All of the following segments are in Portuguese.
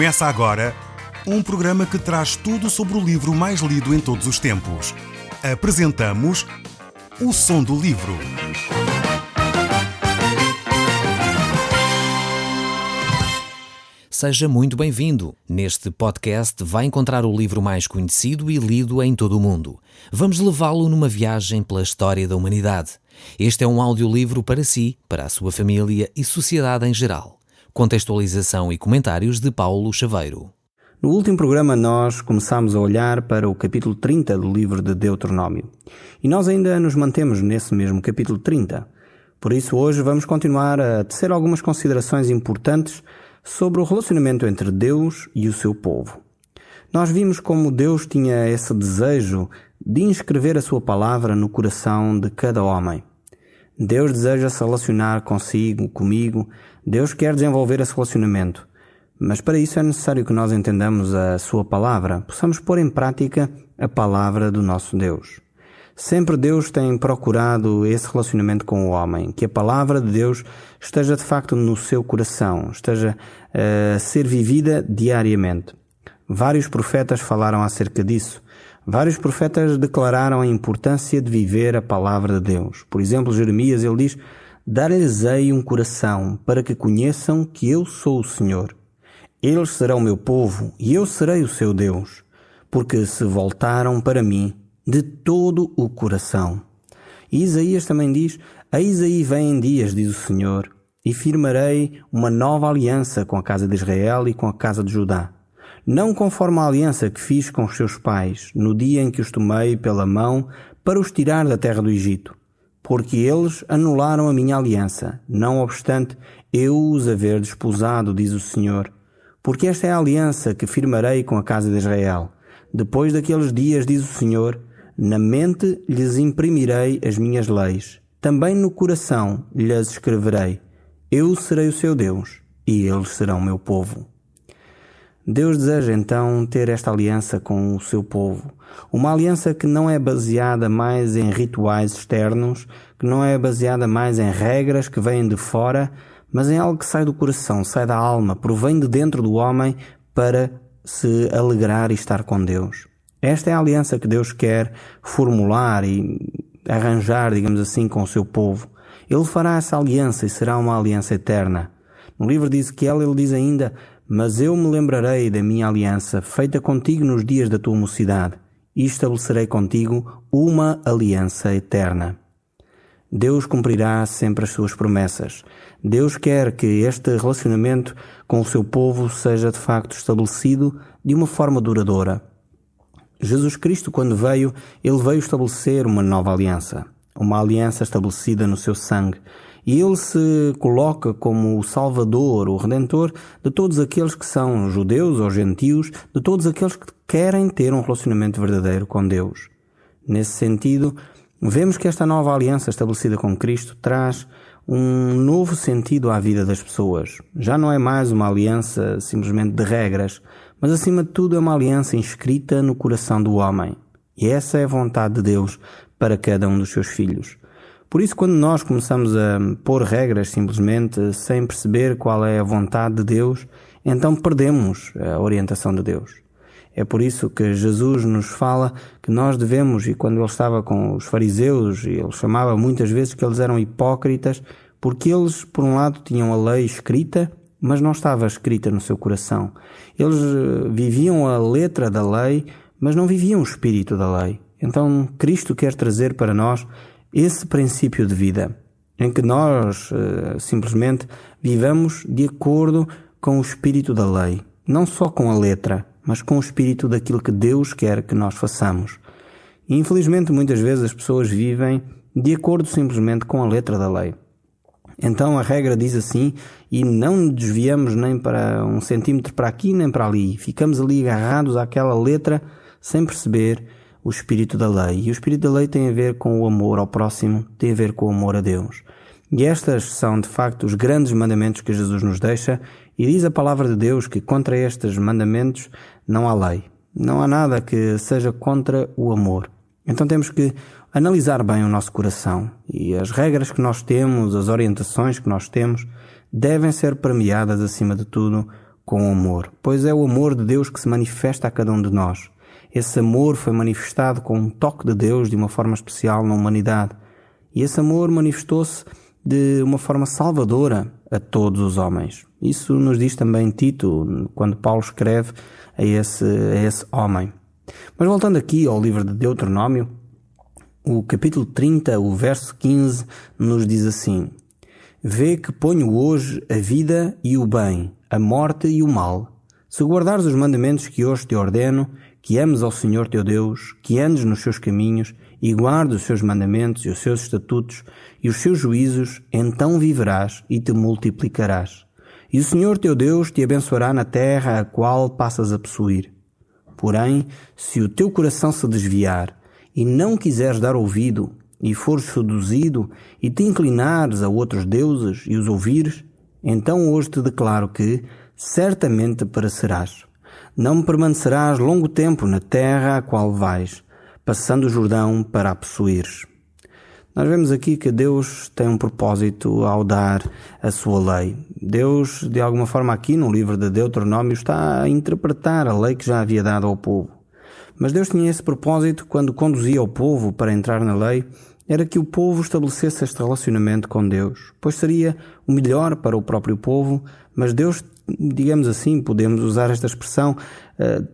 Começa agora um programa que traz tudo sobre o livro mais lido em todos os tempos. Apresentamos O Som do Livro. Seja muito bem-vindo. Neste podcast vai encontrar o livro mais conhecido e lido em todo o mundo. Vamos levá-lo numa viagem pela história da humanidade. Este é um audiolivro para si, para a sua família e sociedade em geral. Contextualização e comentários de Paulo Chaveiro. No último programa nós começámos a olhar para o capítulo 30 do livro de Deuteronômio. E nós ainda nos mantemos nesse mesmo capítulo 30. Por isso hoje vamos continuar a tecer algumas considerações importantes sobre o relacionamento entre Deus e o seu povo. Nós vimos como Deus tinha esse desejo de inscrever a sua palavra no coração de cada homem. Deus deseja se relacionar consigo, comigo. Deus quer desenvolver esse relacionamento. Mas para isso é necessário que nós entendamos a sua palavra, possamos pôr em prática a palavra do nosso Deus. Sempre Deus tem procurado esse relacionamento com o homem, que a palavra de Deus esteja de facto no seu coração, esteja a ser vivida diariamente. Vários profetas falaram acerca disso. Vários profetas declararam a importância de viver a palavra de Deus. Por exemplo, Jeremias, ele diz: "Dar-lhes-ei um coração, para que conheçam que eu sou o Senhor. Eles serão o meu povo, e eu serei o seu Deus, porque se voltaram para mim de todo o coração." E Isaías também diz: "Eis aí vêm dias, diz o Senhor, e firmarei uma nova aliança com a casa de Israel e com a casa de Judá. Não conforme a aliança que fiz com os seus pais, no dia em que os tomei pela mão para os tirar da terra do Egito, porque eles anularam a minha aliança, não obstante eu os haver desposado, diz o Senhor. Porque esta é a aliança que firmarei com a casa de Israel. Depois daqueles dias, diz o Senhor, na mente lhes imprimirei as minhas leis, também no coração lhes escreverei. Eu serei o seu Deus, e eles serão meu povo." Deus deseja então ter esta aliança com o seu povo. Uma aliança que não é baseada mais em rituais externos, que não é baseada mais em regras que vêm de fora, mas em algo que sai do coração, sai da alma, provém de dentro do homem para se alegrar e estar com Deus. Esta é a aliança que Deus quer formular e arranjar, digamos assim, com o seu povo. Ele fará essa aliança e será uma aliança eterna. No livro de Ezequiel ele diz ainda: "Mas eu me lembrarei da minha aliança feita contigo nos dias da tua mocidade, e estabelecerei contigo uma aliança eterna." Deus cumprirá sempre as suas promessas. Deus quer que este relacionamento com o seu povo seja de facto estabelecido de uma forma duradoura. Jesus Cristo, quando veio, ele veio estabelecer uma nova aliança, uma aliança estabelecida no seu sangue. E ele se coloca como o Salvador, o Redentor de todos aqueles que são judeus ou gentios, de todos aqueles que querem ter um relacionamento verdadeiro com Deus. Nesse sentido, vemos que esta nova aliança estabelecida com Cristo traz um novo sentido à vida das pessoas. Já não é mais uma aliança simplesmente de regras, mas acima de tudo é uma aliança inscrita no coração do homem. E essa é a vontade de Deus para cada um dos seus filhos. Por isso, quando nós começamos a pôr regras simplesmente sem perceber qual é a vontade de Deus, então perdemos a orientação de Deus. É por isso que Jesus nos fala que nós devemos, e quando ele estava com os fariseus, ele chamava muitas vezes que eles eram hipócritas, porque eles, por um lado, tinham a lei escrita, mas não estava escrita no seu coração. Eles viviam a letra da lei, mas não viviam o espírito da lei. Então, Cristo quer trazer para nós esse princípio de vida, em que nós simplesmente vivamos de acordo com o espírito da lei, não só com a letra, mas com o espírito daquilo que Deus quer que nós façamos. E, infelizmente, muitas vezes as pessoas vivem de acordo simplesmente com a letra da lei. Então a regra diz assim, e não desviamos nem para 1 centímetro para aqui nem para ali. Ficamos ali agarrados àquela letra sem perceber o espírito da lei. E o espírito da lei tem a ver com o amor ao próximo, tem a ver com o amor a Deus. E estas são, de facto, os grandes mandamentos que Jesus nos deixa, e diz a palavra de Deus que contra estes mandamentos não há lei. Não há nada que seja contra o amor. Então temos que analisar bem o nosso coração, e as regras que nós temos, as orientações que nós temos, devem ser permeadas, acima de tudo, com amor, pois é o amor de Deus que se manifesta a cada um de nós. Esse amor foi manifestado com um toque de Deus de uma forma especial na humanidade. E esse amor manifestou-se de uma forma salvadora a todos os homens. Isso nos diz também Tito, quando Paulo escreve a esse homem. Mas voltando aqui ao livro de Deuteronômio, o capítulo 30, o verso 15, nos diz assim: Vê que ponho hoje a vida e o bem, a morte e o mal. Se guardares os mandamentos que hoje te ordeno, que ames ao Senhor teu Deus, que andes nos seus caminhos e guardes os seus mandamentos e os seus estatutos e os seus juízos, então viverás e te multiplicarás. E o Senhor teu Deus te abençoará na terra a qual passas a possuir. Porém, se o teu coração se desviar e não quiseres dar ouvido, e fores seduzido e te inclinares a outros deuses e os ouvires, então hoje te declaro que certamente perecerás. Não permanecerás longo tempo na terra a qual vais, passando o Jordão para a possuires. Nós vemos aqui que Deus tem um propósito ao dar a sua lei. Deus, de alguma forma aqui no livro de Deuteronômio, está a interpretar a lei que já havia dado ao povo. Mas Deus tinha esse propósito quando conduzia o povo para entrar na lei, era que o povo estabelecesse este relacionamento com Deus, pois seria o melhor para o próprio povo, mas Deus, digamos assim, podemos usar esta expressão,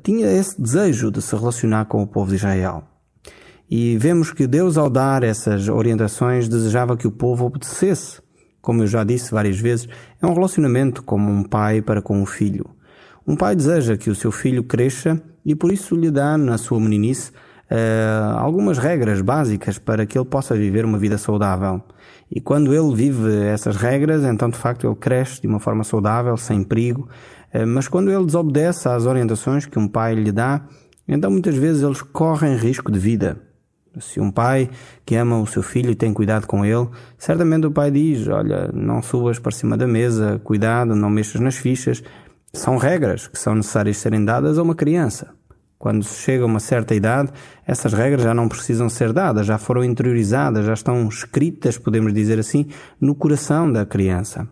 tinha esse desejo de se relacionar com o povo de Israel. E vemos que Deus, ao dar essas orientações, desejava que o povo obedecesse. Como eu já disse várias vezes, é um relacionamento como um pai para com um filho. Um pai deseja que o seu filho cresça e por isso lhe dá, na sua meninice, algumas regras básicas para que ele possa viver uma vida saudável. E quando ele vive essas regras, então de facto ele cresce de uma forma saudável, sem perigo. Mas quando ele desobedece às orientações que um pai lhe dá, então muitas vezes eles correm risco de vida. Se um pai que ama o seu filho e tem cuidado com ele, certamente o pai diz: olha, não subas para cima da mesa, cuidado, não mexas nas fichas. São regras que são necessárias serem dadas a uma criança. Quando se chega a uma certa idade, essas regras já não precisam ser dadas, já foram interiorizadas, já estão escritas, podemos dizer assim, no coração da criança.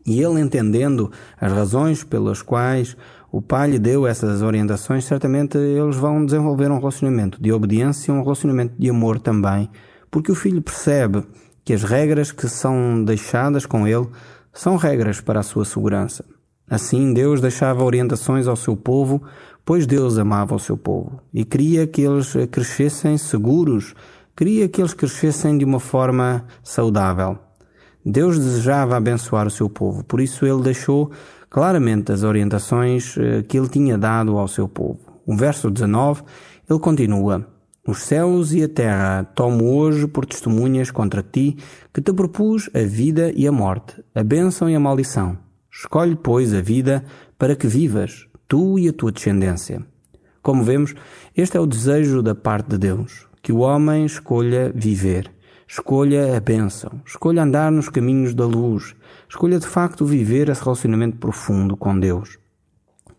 E ele, entendendo as razões pelas quais o pai lhe deu essas orientações, certamente eles vão desenvolver um relacionamento de obediência e um relacionamento de amor também, porque o filho percebe que as regras que são deixadas com ele são regras para a sua segurança. Assim, Deus deixava orientações ao seu povo, pois Deus amava o seu povo e queria que eles crescessem seguros, queria que eles crescessem de uma forma saudável. Deus desejava abençoar o seu povo, por isso ele deixou claramente as orientações que ele tinha dado ao seu povo. O verso 19, ele continua: Os céus e a terra tomo hoje por testemunhas contra ti, que te propus a vida e a morte, a bênção e a maldição. Escolhe, pois, a vida para que vivas, tu e a tua descendência. Como vemos, este é o desejo da parte de Deus, que o homem escolha viver, escolha a bênção, escolha andar nos caminhos da luz, escolha de facto viver esse relacionamento profundo com Deus.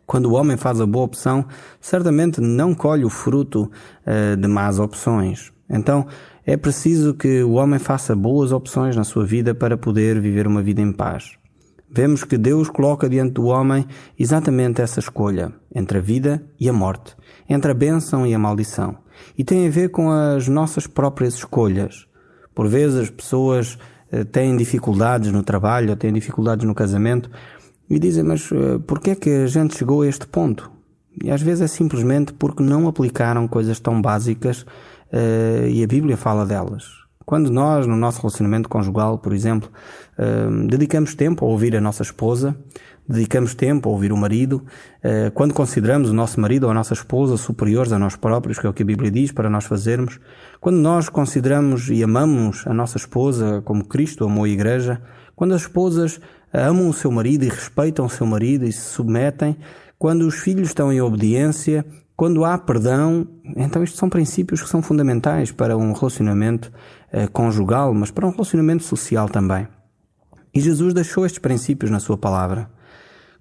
Quando o homem faz a boa opção, certamente não colhe o fruto de más opções. Então, é preciso que o homem faça boas opções na sua vida para poder viver uma vida em paz. Vemos que Deus coloca diante do homem exatamente essa escolha, entre a vida e a morte, entre a bênção e a maldição. E tem a ver com as nossas próprias escolhas. Por vezes as pessoas têm dificuldades no trabalho, têm dificuldades no casamento e dizem: mas porquê é que a gente chegou a este ponto? E às vezes é simplesmente porque não aplicaram coisas tão básicas e a Bíblia fala delas. Quando nós, no nosso relacionamento conjugal, por exemplo, dedicamos tempo a ouvir a nossa esposa, dedicamos tempo a ouvir o marido, quando consideramos o nosso marido ou a nossa esposa superiores a nós próprios, que é o que a Bíblia diz para nós fazermos, quando nós consideramos e amamos a nossa esposa como Cristo amou a Igreja, quando as esposas amam o seu marido e respeitam o seu marido e se submetem, quando os filhos estão em obediência, quando há perdão, então estes são princípios que são fundamentais para um relacionamento conjugal, mas para um relacionamento social também. E Jesus deixou estes princípios na sua palavra.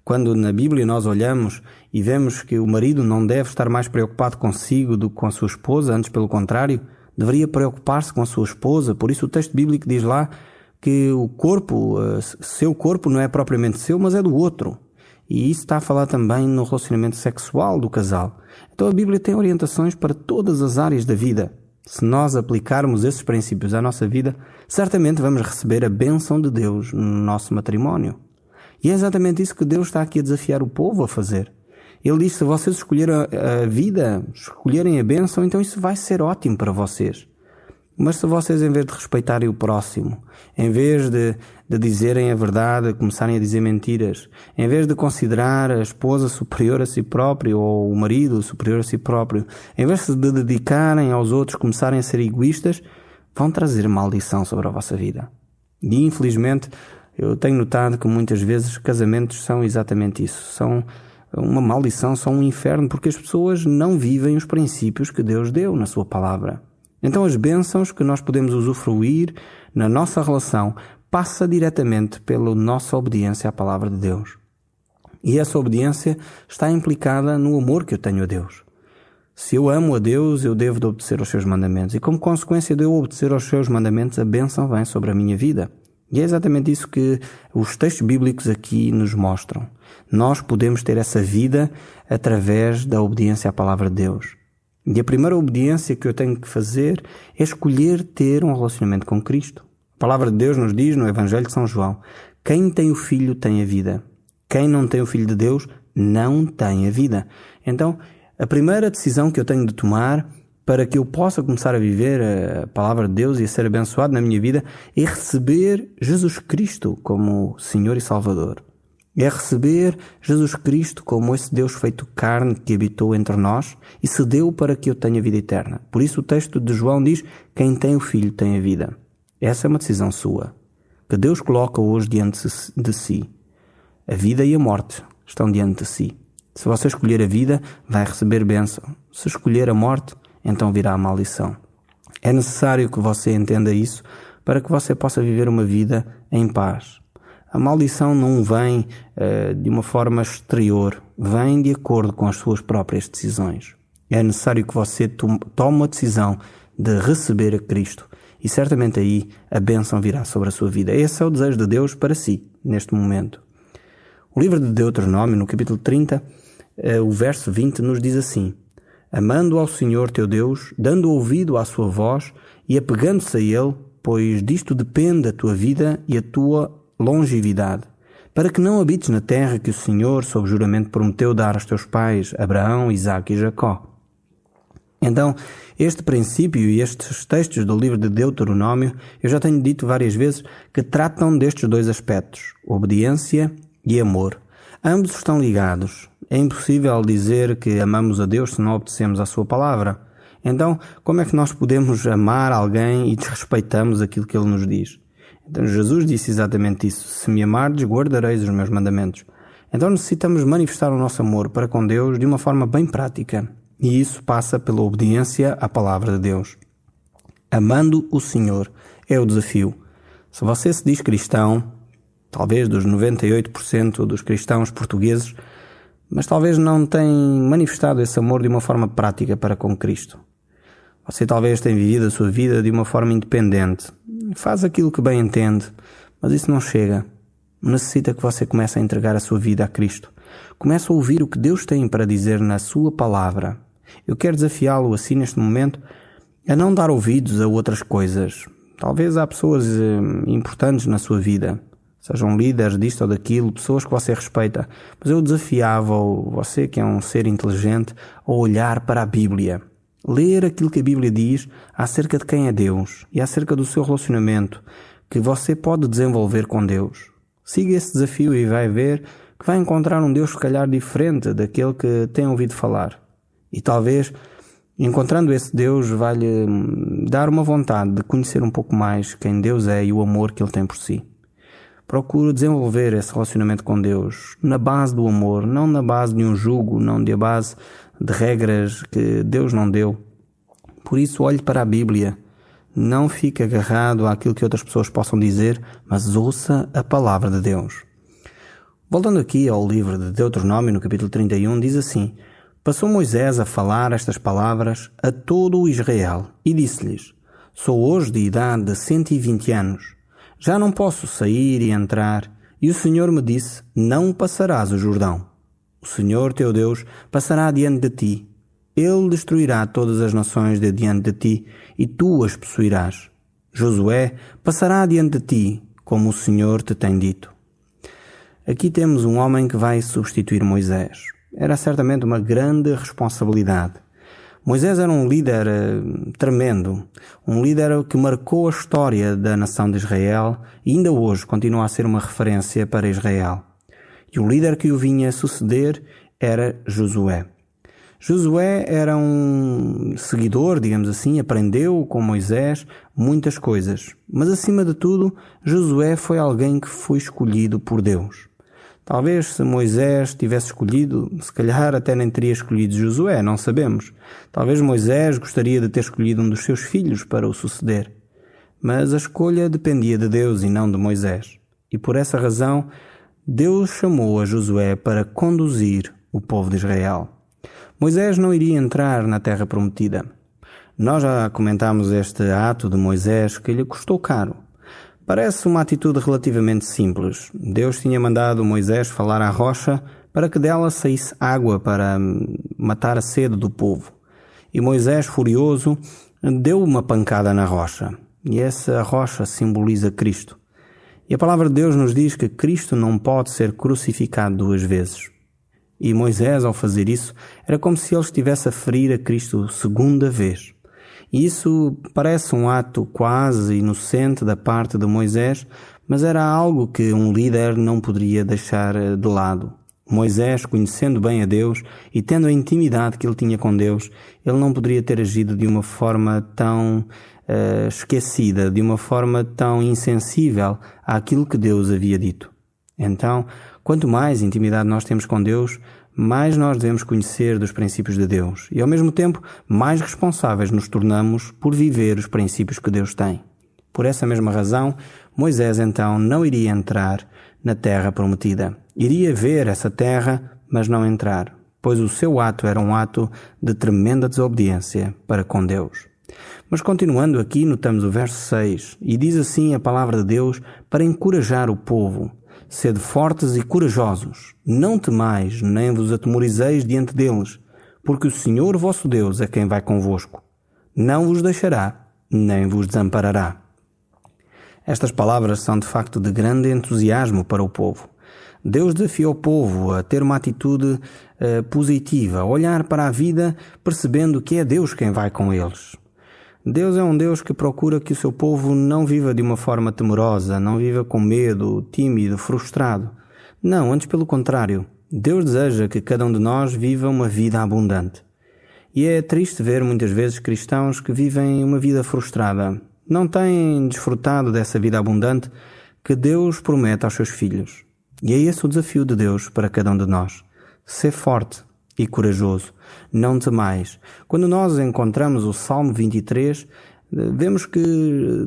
Quando na Bíblia nós olhamos e vemos que o marido não deve estar mais preocupado consigo do que com a sua esposa, antes pelo contrário, deveria preocupar-se com a sua esposa. Por isso o texto bíblico diz lá que o corpo, seu corpo não é propriamente seu, mas é do outro. E isso está a falar também no relacionamento sexual do casal. Então a Bíblia tem orientações para todas as áreas da vida. Se nós aplicarmos esses princípios à nossa vida, certamente vamos receber a bênção de Deus no nosso matrimónio. E é exatamente isso que Deus está aqui a desafiar o povo a fazer. Ele diz, se vocês escolherem a vida, escolherem a bênção, então isso vai ser ótimo para vocês. Mas se vocês, em vez de respeitarem o próximo, em vez de dizerem a verdade, começarem a dizer mentiras, em vez de considerar a esposa superior a si próprio ou o marido superior a si próprio, em vez de dedicarem aos outros, começarem a ser egoístas, vão trazer maldição sobre a vossa vida. E infelizmente, eu tenho notado que muitas vezes casamentos são exatamente isso. São uma maldição, são um inferno, porque as pessoas não vivem os princípios que Deus deu na sua palavra. Então as bênçãos que nós podemos usufruir na nossa relação passa diretamente pela nossa obediência à palavra de Deus. E essa obediência está implicada no amor que eu tenho a Deus. Se eu amo a Deus, eu devo de obedecer aos seus mandamentos. E como consequência de eu obedecer aos seus mandamentos, a bênção vem sobre a minha vida. E é exatamente isso que os textos bíblicos aqui nos mostram. Nós podemos ter essa vida através da obediência à palavra de Deus. E a primeira obediência que eu tenho que fazer é escolher ter um relacionamento com Cristo. A palavra de Deus nos diz no Evangelho de São João: quem tem o Filho tem a vida. Quem não tem o Filho de Deus não tem a vida. Então, a primeira decisão que eu tenho de tomar para que eu possa começar a viver a palavra de Deus e a ser abençoado na minha vida é receber Jesus Cristo como Senhor e Salvador. É receber Jesus Cristo como esse Deus feito carne que habitou entre nós e se deu para que eu tenha vida eterna. Por isso o texto de João diz: quem tem o Filho tem a vida. Essa é uma decisão sua, que Deus coloca hoje diante de si. A vida e a morte estão diante de si. Se você escolher a vida, vai receber bênção. Se escolher a morte, então virá a maldição. É necessário que você entenda isso para que você possa viver uma vida em paz. A maldição não vem de uma forma exterior, vem de acordo com as suas próprias decisões. É necessário que você tome a decisão de receber a Cristo e certamente aí a bênção virá sobre a sua vida. Esse é o desejo de Deus para si, neste momento. O livro de Deuteronômio, no capítulo 30, o verso 20, nos diz assim: amando ao Senhor teu Deus, dando ouvido à sua voz e apegando-se a Ele, pois disto depende a tua vida e a tua longevidade, para que não habites na terra que o Senhor, sob juramento, prometeu dar aos teus pais, Abraão, Isaque e Jacó. Então, este princípio e estes textos do livro de Deuteronômio, eu já tenho dito várias vezes que tratam destes dois aspectos, obediência e amor. Ambos estão ligados. É impossível dizer que amamos a Deus se não obedecemos à sua palavra. Então, como é que nós podemos amar alguém e desrespeitamos aquilo que Ele nos diz? Então Jesus disse exatamente isso: se me amardes, guardareis os meus mandamentos. Então necessitamos manifestar o nosso amor para com Deus de uma forma bem prática. E isso passa pela obediência à palavra de Deus. Amando o Senhor é o desafio. Se você se diz cristão, talvez dos 98% dos cristãos portugueses, mas talvez não tem manifestado esse amor de uma forma prática para com Cristo. Você talvez tenha vivido a sua vida de uma forma independente. Faz aquilo que bem entende, mas isso não chega. Necessita que você comece a entregar a sua vida a Cristo. Comece a ouvir o que Deus tem para dizer na sua palavra. Eu quero desafiá-lo assim neste momento a não dar ouvidos a outras coisas. Talvez há pessoas importantes na sua vida, sejam líderes disto ou daquilo, pessoas que você respeita, mas eu desafiava você, que é um ser inteligente, a olhar para a Bíblia. Ler aquilo que a Bíblia diz acerca de quem é Deus e acerca do seu relacionamento que você pode desenvolver com Deus. Siga esse desafio e vai ver que vai encontrar um Deus se calhar diferente daquele que tem ouvido falar. E talvez, encontrando esse Deus, vai-lhe dar uma vontade de conhecer um pouco mais quem Deus é e o amor que Ele tem por si. Procure desenvolver esse relacionamento com Deus na base do amor, não na base de um jugo, não na base de regras que Deus não deu. Por isso, olhe para a Bíblia. Não fique agarrado àquilo que outras pessoas possam dizer, mas ouça a palavra de Deus. Voltando aqui ao livro de Deuteronômio, no capítulo 31, diz assim: passou Moisés a falar estas palavras a todo o Israel e disse-lhes: sou hoje de idade de 120 anos. Já não posso sair e entrar, E o Senhor me disse: não passarás o Jordão. O Senhor teu Deus passará diante de ti. Ele destruirá todas as nações de diante de ti, e tu as possuirás. Josué passará diante de ti, como o Senhor te tem dito. Aqui temos um homem que vai substituir Moisés. Era certamente uma grande responsabilidade. Moisés era um líder tremendo, um líder que marcou a história da nação de Israel e ainda hoje continua a ser uma referência para Israel. E o líder que o vinha suceder era Josué. Josué era um seguidor, digamos assim, aprendeu com Moisés muitas coisas. Mas acima de tudo, Josué foi alguém que foi escolhido por Deus. Talvez se Moisés tivesse escolhido, se calhar até nem teria escolhido Josué, não sabemos. Talvez Moisés gostaria de ter escolhido um dos seus filhos para o suceder. Mas a escolha dependia de Deus e não de Moisés. E por essa razão, Deus chamou a Josué para conduzir o povo de Israel. Moisés não iria entrar na terra prometida. Nós já comentámos este ato de Moisés que lhe custou caro. Parece uma atitude relativamente simples. Deus tinha mandado Moisés falar à rocha para que dela saísse água para matar a sede do povo. E Moisés, furioso, deu uma pancada na rocha. E essa rocha simboliza Cristo. E a palavra de Deus nos diz que Cristo não pode ser crucificado 2 vezes. E Moisés, ao fazer isso, era como se ele estivesse a ferir a Cristo 2ª vez. E isso parece um ato quase inocente da parte de Moisés, mas era algo que um líder não poderia deixar de lado. Moisés, conhecendo bem a Deus e tendo a intimidade que ele tinha com Deus, ele não poderia ter agido de uma forma tão esquecida, de uma forma tão insensível àquilo que Deus havia dito. Então, quanto mais intimidade nós temos com Deus, mais nós devemos conhecer dos princípios de Deus e, ao mesmo tempo, mais responsáveis nos tornamos por viver os princípios que Deus tem. Por essa mesma razão, Moisés então não iria entrar na terra prometida. Iria ver essa terra, mas não entrar, pois o seu ato era um ato de tremenda desobediência para com Deus. Mas continuando aqui, notamos o verso 6, e diz assim a palavra de Deus para encorajar o povo: sede fortes e corajosos, não temais, nem vos atemorizeis diante deles, porque o Senhor vosso Deus é quem vai convosco. Não vos deixará, nem vos desamparará. Estas palavras são de facto de grande entusiasmo para o povo. Deus desafia o povo a ter uma atitude positiva, a olhar para a vida percebendo que é Deus quem vai com eles. Deus é um Deus que procura que o seu povo não viva de uma forma temerosa, não viva com medo, tímido, frustrado. Não, antes pelo contrário. Deus deseja que cada um de nós viva uma vida abundante. E é triste ver muitas vezes cristãos que vivem uma vida frustrada. Não têm desfrutado dessa vida abundante que Deus promete aos seus filhos. E é esse o desafio de Deus para cada um de nós. Ser forte e corajoso. Não temais. Quando nós encontramos o Salmo 23, vemos que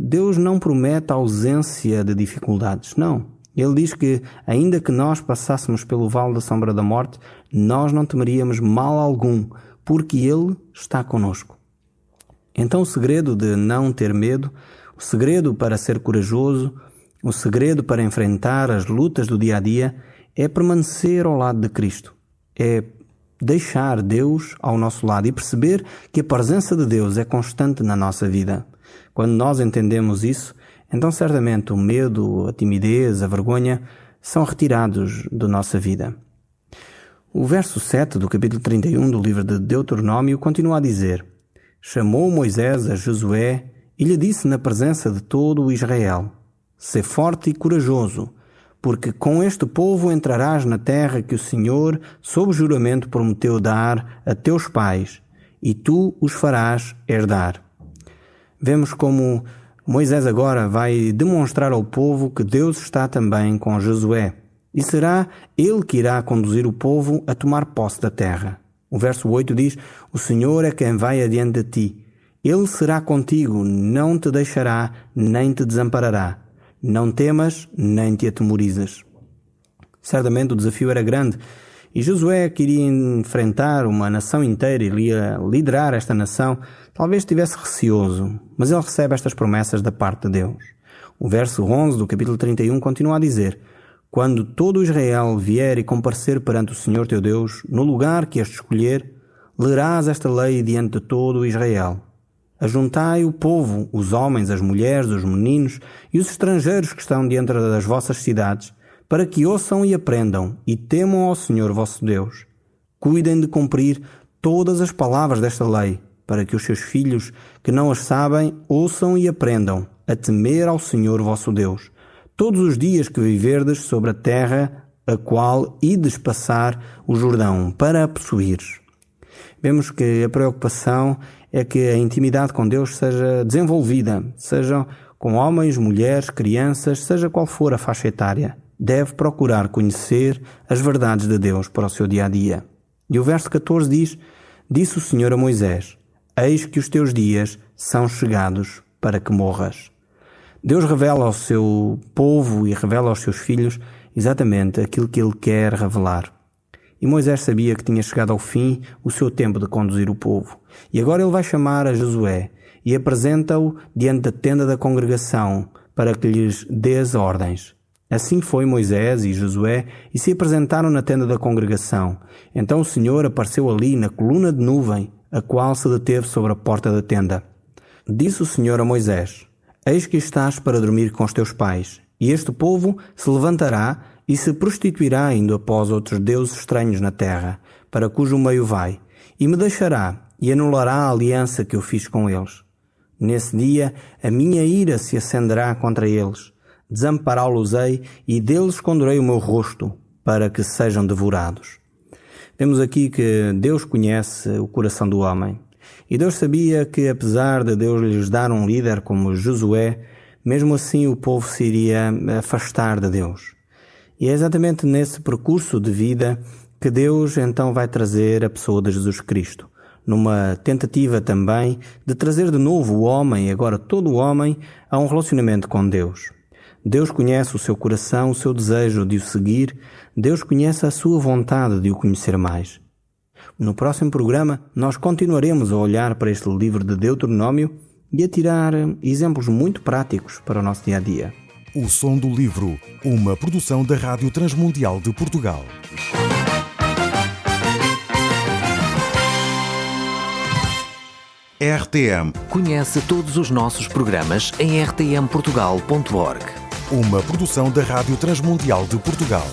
Deus não promete a ausência de dificuldades. Não. Ele diz que, ainda que nós passássemos pelo vale da sombra da morte, nós não temeríamos mal algum, porque Ele está conosco. Então o segredo de não ter medo, o segredo para ser corajoso, o segredo para enfrentar as lutas do dia a dia é permanecer ao lado de Cristo. É deixar Deus ao nosso lado e perceber que a presença de Deus é constante na nossa vida. Quando nós entendemos isso, então certamente o medo, a timidez, a vergonha são retirados da nossa vida. O verso 7 do capítulo 31 do livro de Deuteronômio continua a dizer: chamou Moisés a Josué e lhe disse na presença de todo o Israel: sê forte e corajoso, porque com este povo entrarás na terra que o Senhor, sob juramento, prometeu dar a teus pais, e tu os farás herdar. Vemos como Moisés agora vai demonstrar ao povo que Deus está também com Josué, e será ele que irá conduzir o povo a tomar posse da terra. O verso 8 diz: o Senhor é quem vai adiante de ti. Ele será contigo, não te deixará, nem te desamparará. Não temas, nem te atemorizes. Certamente o desafio era grande, e Josué, que iria enfrentar uma nação inteira, iria liderar esta nação, talvez estivesse receoso, mas ele recebe estas promessas da parte de Deus. O verso 11 do capítulo 31 continua a dizer: Quando todo Israel vier e comparecer perante o Senhor teu Deus, no lugar que este escolher, lerás esta lei diante de todo Israel. Ajuntai o povo, os homens, as mulheres, os meninos e os estrangeiros que estão dentro das vossas cidades, para que ouçam e aprendam, e temam ao Senhor vosso Deus. Cuidem de cumprir todas as palavras desta lei, para que os seus filhos, que não as sabem, ouçam e aprendam a temer ao Senhor vosso Deus, todos os dias que viverdes sobre a terra a qual ides passar o Jordão, para a possuires. Vemos que a preocupação é que a intimidade com Deus seja desenvolvida, seja com homens, mulheres, crianças, seja qual for a faixa etária. Deve procurar conhecer as verdades de Deus para o seu dia-a-dia. E o verso 14 diz: Disse o Senhor a Moisés: Eis que os teus dias são chegados para que morras. Deus revela ao seu povo e revela aos seus filhos exatamente aquilo que Ele quer revelar. E Moisés sabia que tinha chegado ao fim o seu tempo de conduzir o povo. E agora ele vai chamar a Josué e apresenta-o diante da tenda da congregação para que lhes dê as ordens. Assim foi Moisés e Josué e se apresentaram na tenda da congregação. Então o Senhor apareceu ali na coluna de nuvem, a qual se deteve sobre a porta da tenda. Disse o Senhor a Moisés: Eis que estás para dormir com os teus pais, e este povo se levantará e se prostituirá indo após outros deuses estranhos na terra, para cujo meio vai, e me deixará e anulará a aliança que eu fiz com eles. Nesse dia a minha ira se acenderá contra eles, desampará-los-ei e deles esconderei o meu rosto, para que sejam devorados. Vemos aqui que Deus conhece o coração do homem. E Deus sabia que, apesar de Deus lhes dar um líder como Josué, mesmo assim o povo se iria afastar de Deus. E é exatamente nesse percurso de vida que Deus então vai trazer a pessoa de Jesus Cristo, numa tentativa também de trazer de novo o homem, agora todo o homem, a um relacionamento com Deus. Deus conhece o seu coração, o seu desejo de o seguir. Deus conhece a sua vontade de o conhecer mais. No próximo programa, nós continuaremos a olhar para este livro de Deuteronômio e a tirar exemplos muito práticos para o nosso dia-a-dia. O Som do Livro, uma produção da Rádio Transmundial de Portugal. RTM. Conhece todos os nossos programas em rtmportugal.org. Uma produção da Rádio Transmundial de Portugal.